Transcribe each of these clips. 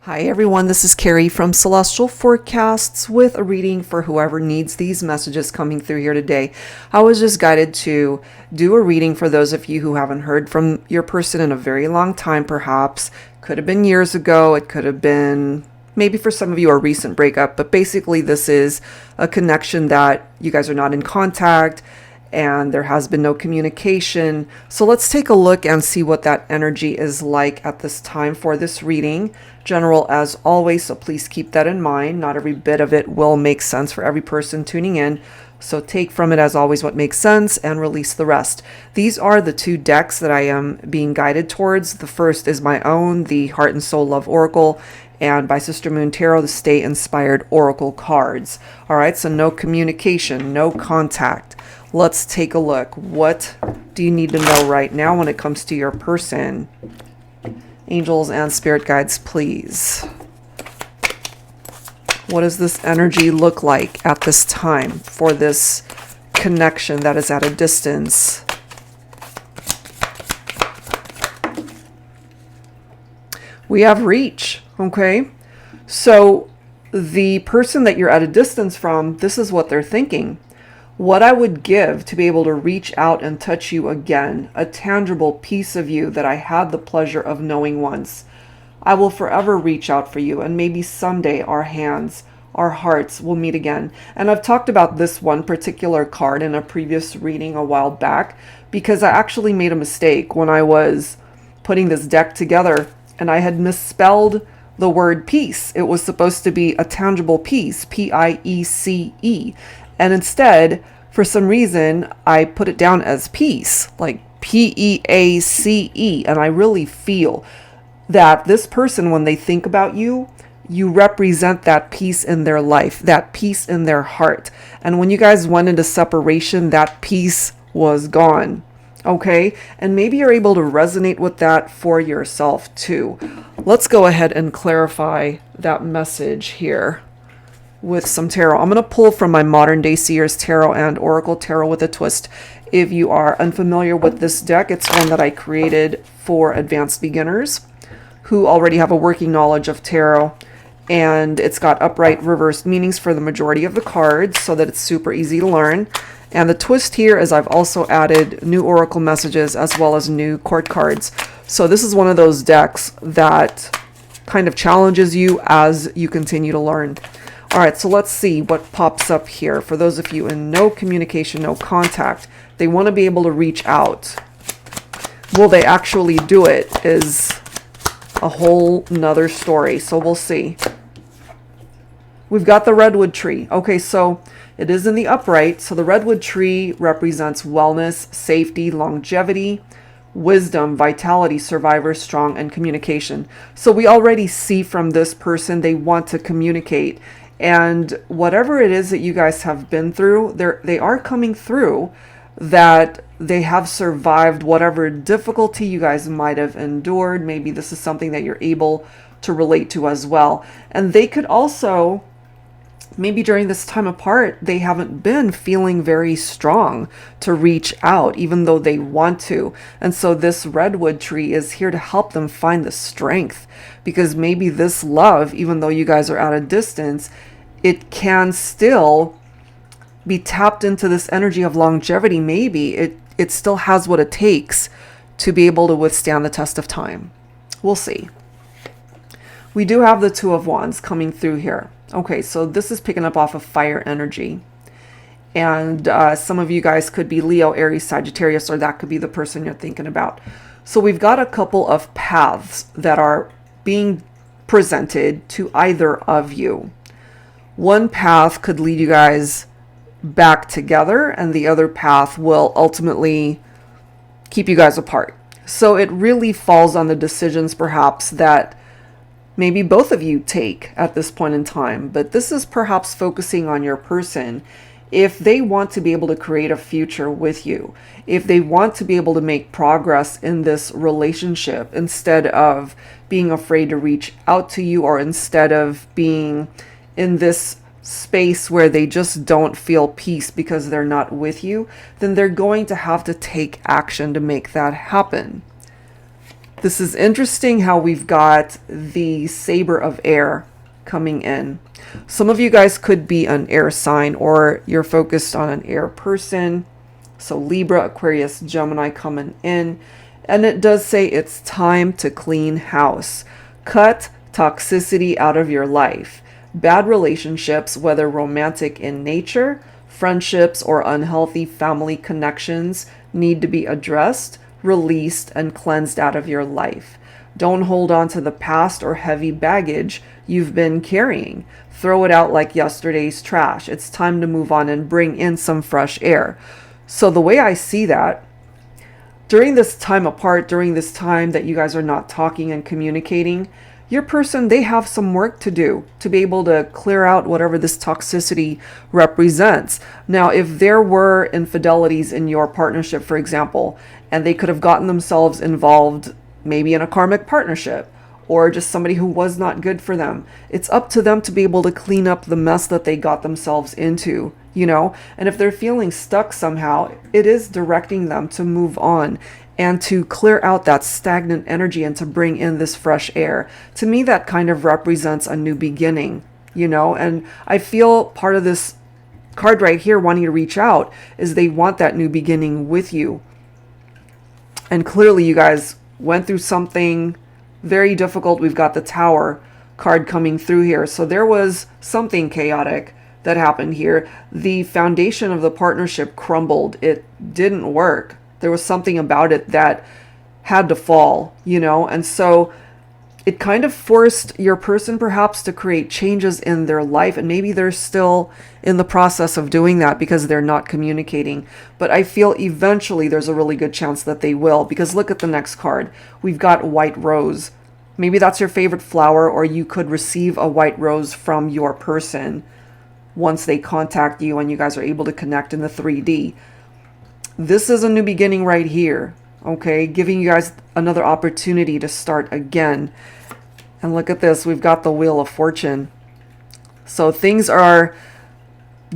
Hi everyone, this is Carrie from Celestial Forecasts with a reading for whoever needs these messages coming through here today. I was just guided to do a reading for those of you who haven't heard from your person in a very long time perhaps. Could have been years ago, it could have been maybe for some of you a recent breakup, but basically this is a connection that you guys are not in contact and there has been no communication. So let's take a look and see what that energy is like at this time for this reading. General as always, so please keep that in mind. Not every bit of it will make sense for every person tuning in. So take from it as always what makes sense and release the rest. These are the two decks that I am being guided towards. The first is my own, the Heart and Soul Love Oracle, and by Sister Moon Tarot, the Stay Inspired Oracle cards. All right, so no communication, no contact. Let's take a look. What do you need to know right now when it comes to your person? Angels and spirit guides, please. What does this energy look like at this time for this connection that is at a distance? We have reach, okay? So the person that you're at a distance from, this is what they're thinking. What I would give to be able to reach out and touch you again, a tangible piece of you that I had the pleasure of knowing once. I will forever reach out for you, and maybe someday our hands, our hearts will meet again. And I've talked about this one particular card in a previous reading a while back, because I actually made a mistake when I was putting this deck together, and I had misspelled the word peace. It was supposed to be a tangible piece, P-I-E-C-E. And instead, for some reason, I put it down as peace, like P-E-A-C-E. And I really feel that this person, when they think about you, you represent that peace in their life, that peace in their heart. And when you guys went into separation, that peace was gone. Okay? And maybe you're able to resonate with that for yourself too. Let's go ahead and clarify that message here with some tarot. I'm going to pull from my Modern Day Seers Tarot and Oracle Tarot with a twist. If you are unfamiliar with this deck, it's one that I created for advanced beginners who already have a working knowledge of tarot. And it's got upright reversed meanings for the majority of the cards so that it's super easy to learn. And the twist here is I've also added new oracle messages as well as new court cards. So this is one of those decks that kind of challenges you as you continue to learn. All right, so let's see what pops up here. For those of you in no communication, no contact, they want to be able to reach out. Will they actually do it is a whole nother story. So we'll see. We've got the Redwood Tree. Okay, so it is in the upright. So the Redwood Tree represents wellness, safety, longevity, wisdom, vitality, survivor, strong, and communication. So we already see from this person they want to communicate. And whatever it is that you guys have been through, they are coming through that they have survived whatever difficulty you guys might have endured. Maybe this is something that you're able to relate to as well. And they could also, maybe during this time apart, they haven't been feeling very strong to reach out, even though they want to. And so this Redwood Tree is here to help them find the strength, because maybe this love, even though you guys are at a distance, it can still be tapped into this energy of longevity. Maybe it still has what it takes to be able to withstand the test of time. We'll see. We do have the Two of Wands coming through here. Okay, so this is picking up off of fire energy. And some of you guys could be Leo, Aries, Sagittarius, or that could be the person you're thinking about. So we've got a couple of paths that are being presented to either of you. One path could lead you guys back together, and the other path will ultimately keep you guys apart. So it really falls on the decisions perhaps that maybe both of you take at this point in time. But this is perhaps focusing on your person. If they want to be able to create a future with you, if they want to be able to make progress in this relationship instead of being afraid to reach out to you, or instead of being in this space where they just don't feel peace because they're not with you, then they're going to have to take action to make that happen. This is interesting how we've got the Saber of Air coming in. Some of you guys could be an air sign, or you're focused on an air person. So Libra, Aquarius, Gemini coming in. And it does say it's time to clean house. Cut toxicity out of your life. Bad relationships, whether romantic in nature, friendships, or unhealthy family connections, need to be addressed, released, and cleansed out of your life. Don't hold on to the past or heavy baggage you've been carrying. Throw it out like yesterday's trash. It's time to move on and bring in some fresh air. So the way I see that, during this time apart, during this time that you guys are not talking and communicating, your person, they have some work to do to be able to clear out whatever this toxicity represents. Now, if there were infidelities in your partnership, for example, and they could have gotten themselves involved maybe in a karmic partnership, or just somebody who was not good for them, it's up to them to be able to clean up the mess that they got themselves into, you know? And if they're feeling stuck somehow, it is directing them to move on and to clear out that stagnant energy and to bring in this fresh air. To me, that kind of represents a new beginning, you know? And I feel part of this card right here wanting to reach out is they want that new beginning with you. And clearly you guys went through something very difficult. We've got the Tower card coming through here. So there was something chaotic that happened here. The foundation of the partnership crumbled. It didn't work. There was something about it that had to fall, you know? And so it kind of forced your person perhaps to create changes in their life. And maybe they're still in the process of doing that because they're not communicating. But I feel eventually there's a really good chance that they will, because look at the next card. We've got white rose. Maybe that's your favorite flower, or you could receive a white rose from your person once they contact you and you guys are able to connect in the 3D. This is a new beginning right here, okay? Giving you guys another opportunity to start again. And look at this, we've got the Wheel of Fortune. So things are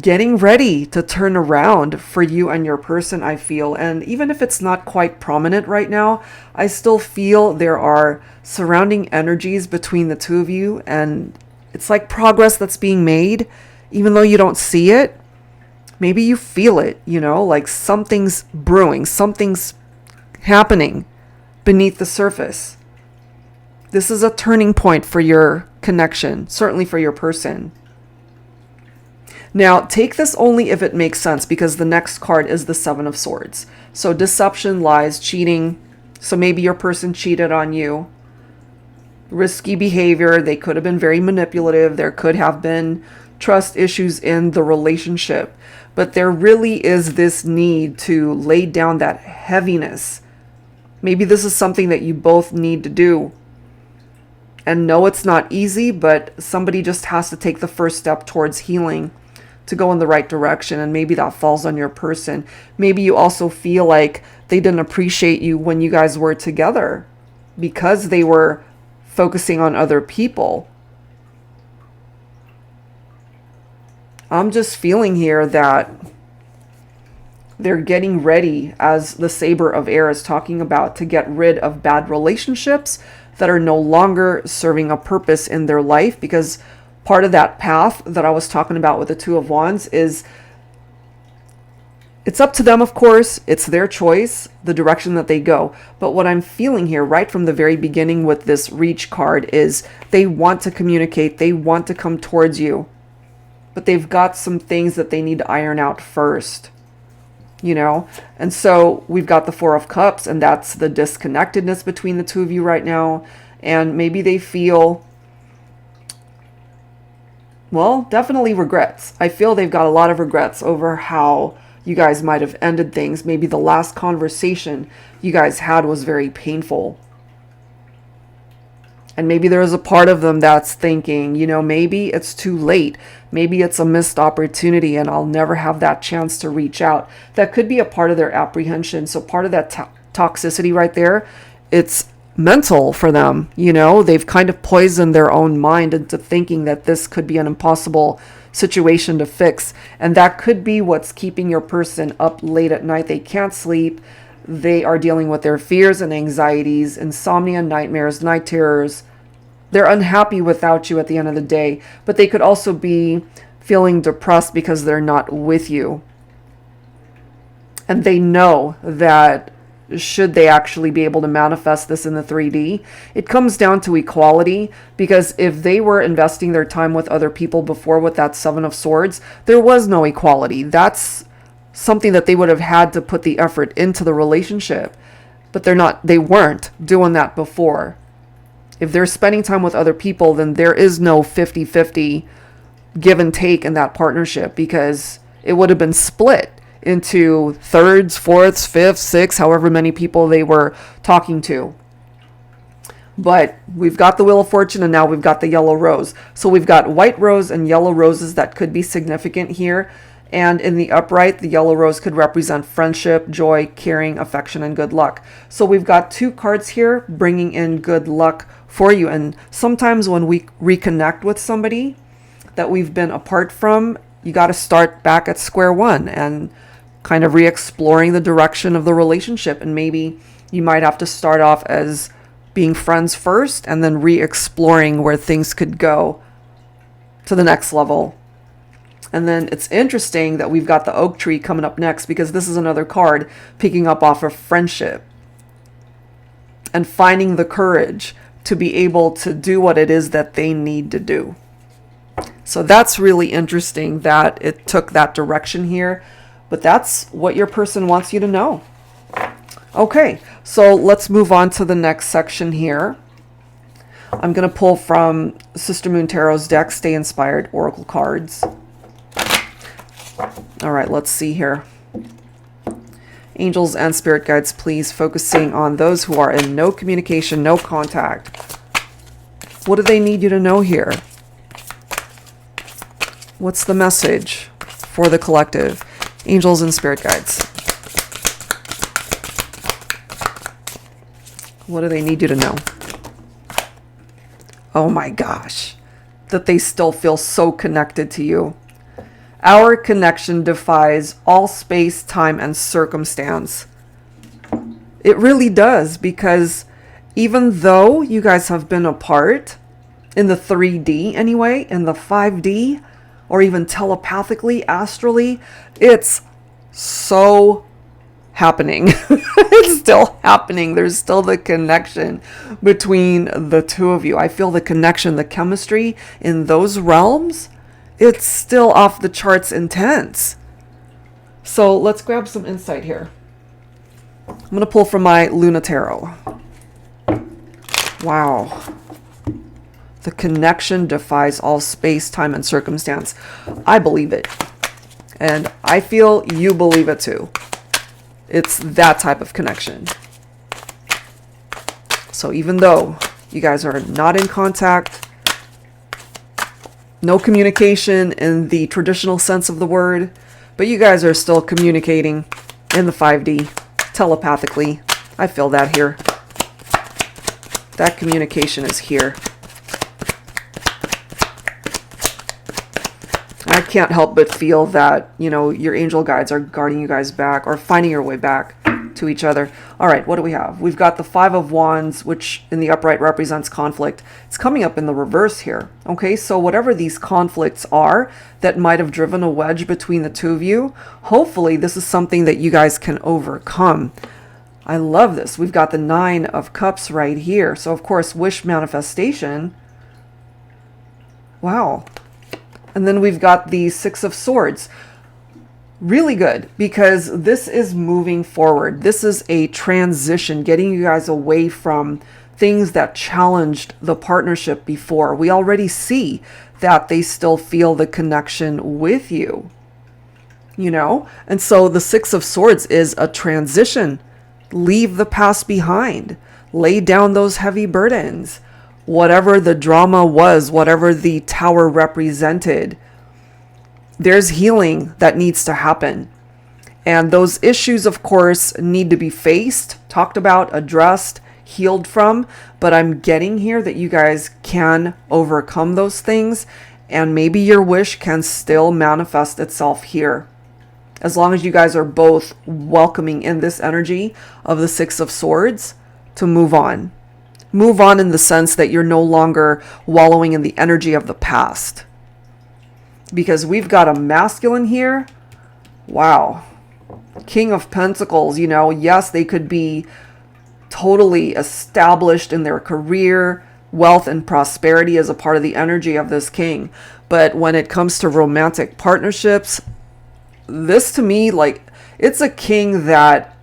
getting ready to turn around for you and your person, I feel. And even if it's not quite prominent right now, I still feel there are surrounding energies between the two of you. And it's like progress that's being made, even though you don't see it. Maybe you feel it, you know, like something's brewing, something's happening beneath the surface. This is a turning point for your connection, certainly for your person. Now, take this only if it makes sense, because the next card is the Seven of Swords. So deception, lies, cheating. So maybe your person cheated on you. Risky behavior. They could have been very manipulative. There could have been trust issues in the relationship. But there really is this need to lay down that heaviness. Maybe this is something that you both need to do. And no, it's not easy, but somebody just has to take the first step towards healing to go in the right direction. And maybe that falls on your person. Maybe you also feel like they didn't appreciate you when you guys were together because they were focusing on other people. I'm just feeling here that they're getting ready, as the Saber of Air is talking about, to get rid of bad relationships that are no longer serving a purpose in their life. Because part of that path that I was talking about with the Two of Wands is, it's up to them, of course. It's their choice, the direction that they go. But what I'm feeling here right from the very beginning with this Reach card is they want to communicate. They want to come towards you. But they've got some things that they need to iron out first, you know? And so we've got the Four of Cups, and that's the disconnectedness between the two of you right now. And maybe they feel, well, definitely regrets. I feel they've got a lot of regrets over how you guys might have ended things. Maybe the last conversation you guys had was very painful. And maybe there's a part of them that's thinking, you know, maybe it's too late. Maybe it's a missed opportunity and I'll never have that chance to reach out. That could be a part of their apprehension. So part of that toxicity right there, it's mental for them. You know, they've kind of poisoned their own mind into thinking that this could be an impossible situation to fix. And that could be what's keeping your person up late at night. They can't sleep. They are dealing with their fears and anxieties, insomnia, nightmares, night terrors. They're unhappy without you at the end of the day, but they could also be feeling depressed because they're not with you. And they know that should they actually be able to manifest this in the 3D, it comes down to equality, because if they were investing their time with other people before with that Seven of Swords, there was no equality. That's something that they would have had to put the effort into the relationship, but they weren't doing that before. If they're spending time with other people, then there is no 50-50 give and take in that partnership, because it would have been split into thirds, fourths, fifths, sixths, however many people they were talking to. But we've got the Wheel of Fortune, and now we've got the Yellow Rose. So we've got white rose and yellow roses that could be significant here. And in the upright, the yellow rose could represent friendship, joy, caring, affection, and good luck. So we've got two cards here bringing in good luck for you. And sometimes when we reconnect with somebody that we've been apart from, you got to start back at square one and kind of re-exploring the direction of the relationship. And maybe you might have to start off as being friends first and then re-exploring where things could go to the next level. And then it's interesting that we've got the oak tree coming up next, because this is another card picking up off of friendship and finding the courage to be able to do what it is that they need to do. So that's really interesting that it took that direction here, but that's what your person wants you to know. Okay, so let's move on to the next section here. I'm going to pull from Sister Moon Tarot's deck, Stay Inspired Oracle cards. All right, let's see here. Angels and spirit guides, please, focusing on those who are in no communication, no contact. What do they need you to know here? What's the message for the collective? Angels and spirit guides. What do they need you to know? Oh my gosh. That they still feel so connected to you. Our connection defies all space, time, and circumstance. It really does, because even though you guys have been apart, in the 3D anyway, in the 5D, or even telepathically, astrally, it's so happening. It's still happening. There's still the connection between the two of you. I feel the connection, the chemistry in those realms, it's still off the charts intense. So let's grab some insight here. I'm going to pull from my Luna Tarot. Wow. The connection defies all space, time, and circumstance. I believe it. And I feel you believe it too. It's that type of connection. So even though you guys are not in contact, no communication in the traditional sense of the word, but you guys are still communicating in the 5D, telepathically. I feel that here. That communication is here. I can't help but feel that, you know, your angel guides are guarding you guys back, or finding your way back to each other. All right, what do we have? We've got the Five of Wands, which in the upright represents conflict. It's coming up in the reverse here. Okay, so whatever these conflicts are that might have driven a wedge between the two of you, hopefully this is something that you guys can overcome. I love this. We've got the Nine of Cups right here. So of course, wish manifestation. Wow. And then we've got the Six of Swords. Really good, because this is moving forward. This is a transition, getting you guys away from things that challenged the partnership before. We already see that they still feel the connection with you, you know? And so the Six of Swords is a transition. Leave the past behind. Lay down those heavy burdens. Whatever the drama was, whatever the tower represented, there's healing that needs to happen. And those issues, of course, need to be faced, talked about, addressed, healed from. But I'm getting here that you guys can overcome those things. And maybe your wish can still manifest itself here as long as you guys are both welcoming in this energy of the Six of Swords, to move on. Move on in the sense that you're no longer wallowing in the energy of the past. Because we've got a masculine here. Wow. King of Pentacles, you know, yes, they could be totally established in their career, wealth and prosperity as a part of the energy of this king. But when it comes to romantic partnerships, this to me, like, it's a king that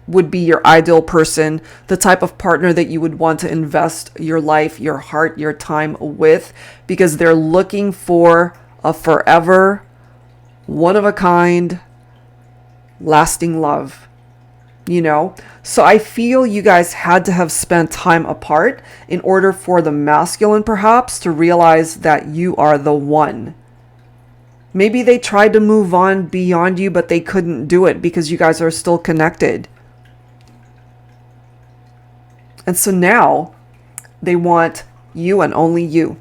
would be your ideal person, the type of partner that you would want to invest your life, your heart, your time with, because they're looking for a forever, one of a kind, lasting love. You know, so I feel you guys had to have spent time apart in order for the masculine perhaps to realize that you are the one. Maybe they tried to move on beyond you, but they couldn't do it because you guys are still connected. And so now they want you and only you.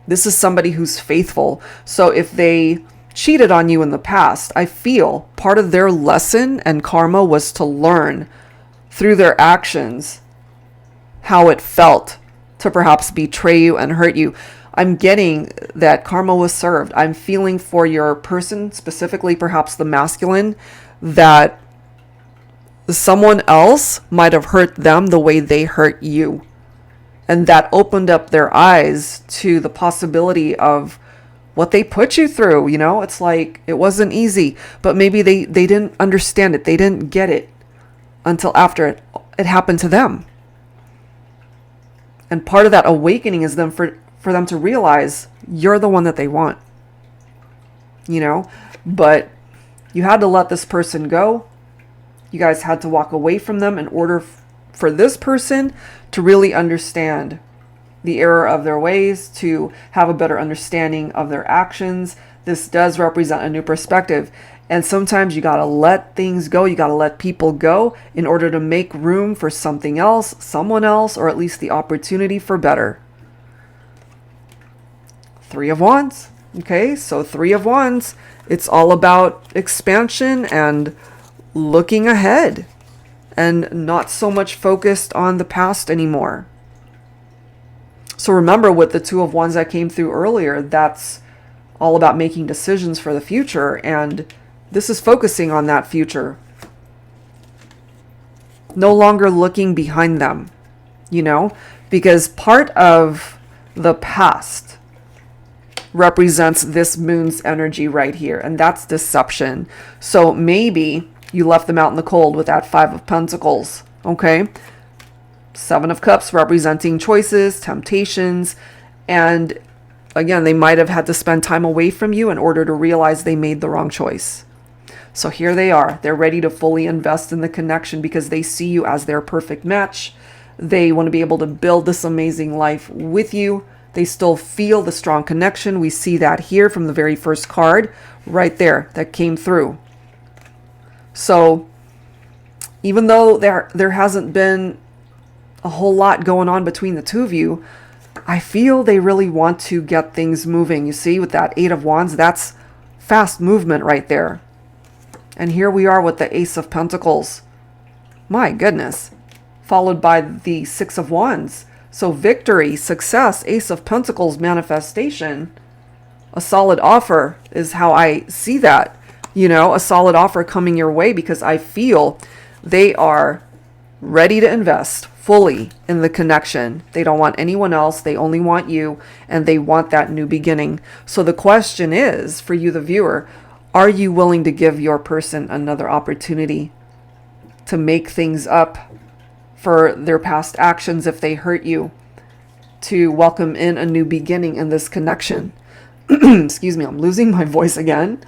This is somebody who's faithful. So if they cheated on you in the past, I feel part of their lesson and karma was to learn through their actions how it felt to perhaps betray you and hurt you. I'm getting that karma was served. I'm feeling for your person, specifically perhaps the masculine, that someone else might have hurt them the way they hurt you. And that opened up their eyes to the possibility of what they put you through. You know, it's like, it wasn't easy, but maybe they didn't understand it. They didn't get it until after it happened to them. And part of that awakening is for them to realize you're the one that they want, you know, but you had to let this person go. You guys had to walk away from them in order for this person to really understand the error of their ways, to have a better understanding of their actions. This does represent a new perspective. And sometimes you got to let things go. You got to let people go in order to make room for something else, someone else, or at least the opportunity for better. Three of Wands. Okay, so Three of Wands. It's all about expansion and looking ahead and not so much focused on the past anymore. So remember, with the Two of Wands that came through earlier, that's all about making decisions for the future. And this is focusing on that future. No longer looking behind them, you know, because part of the past represents this moon's energy right here. And that's deception. So maybe you left them out in the cold with that Five of Pentacles. Okay. Seven of Cups representing choices, temptations, and again, they might have had to spend time away from you in order to realize they made the wrong choice. So here they are. They're ready to fully invest in the connection because they see you as their perfect match. They want to be able to build this amazing life with you. They still feel the strong connection. We see that here from the very first card right there that came through. So even though there hasn't been a whole lot going on between the two of you, I feel they really want to get things moving. You see, with that Eight of Wands, that's fast movement right there. And here we are with the Ace of Pentacles. My goodness. Followed by the Six of Wands. So victory, success, Ace of Pentacles, manifestation. A solid offer is how I see that. You know, a solid offer coming your way, because I feel they are ready to invest fully in the connection. They don't want anyone else. They only want you, and they want that new beginning. So the question is, for you, the viewer, are you willing to give your person another opportunity to make things up for their past actions if they hurt you, to welcome in a new beginning in this connection? Excuse me, I'm losing my voice again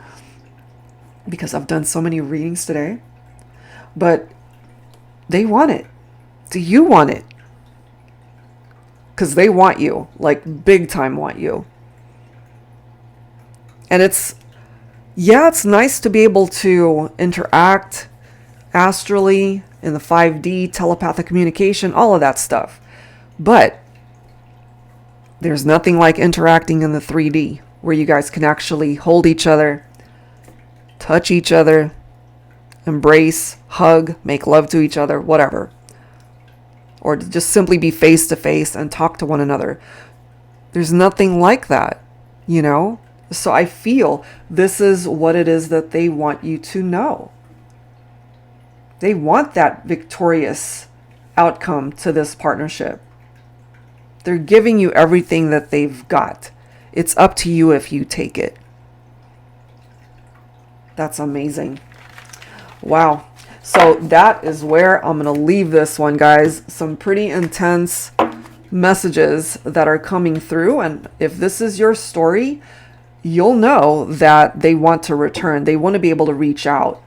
because I've done so many readings today. But they want it. Do you want it? Because they want you, like big time want you. And it's nice to be able to interact astrally in the 5D, telepathic communication, all of that stuff. But there's nothing like interacting in the 3D, where you guys can actually hold each other, touch each other, embrace, hug, make love to each other, whatever. Or to just simply be face to face and talk to one another. There's nothing like that, you know? So I feel this is what it is that they want you to know. They want that victorious outcome to this partnership. They're giving you everything that they've got. It's up to you if you take it. That's amazing. Wow. So that is where I'm going to leave this one, guys. Some pretty intense messages that are coming through. And if this is your story, you'll know that they want to return. They want to be able to reach out.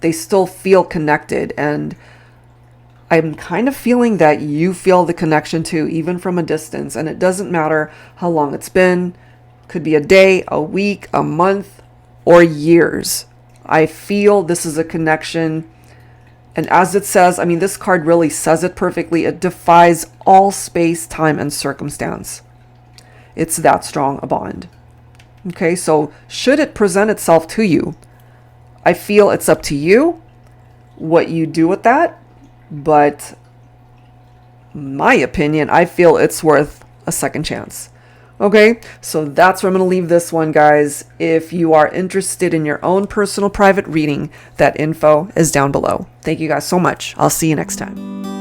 They still feel connected. And I'm kind of feeling that you feel the connection too, even from a distance. And it doesn't matter how long it's been. Could be a day, a week, a month, or years. I feel this is a connection. And as it says, I mean, this card really says it perfectly. It defies all space, time, and circumstance. It's that strong a bond. Okay, so should it present itself to you, I feel it's up to you what you do with that. But my opinion, I feel it's worth a second chance. Okay, so that's where I'm going to leave this one, guys. If you are interested in your own personal private reading, that info is down below. Thank you guys so much. I'll see you next time.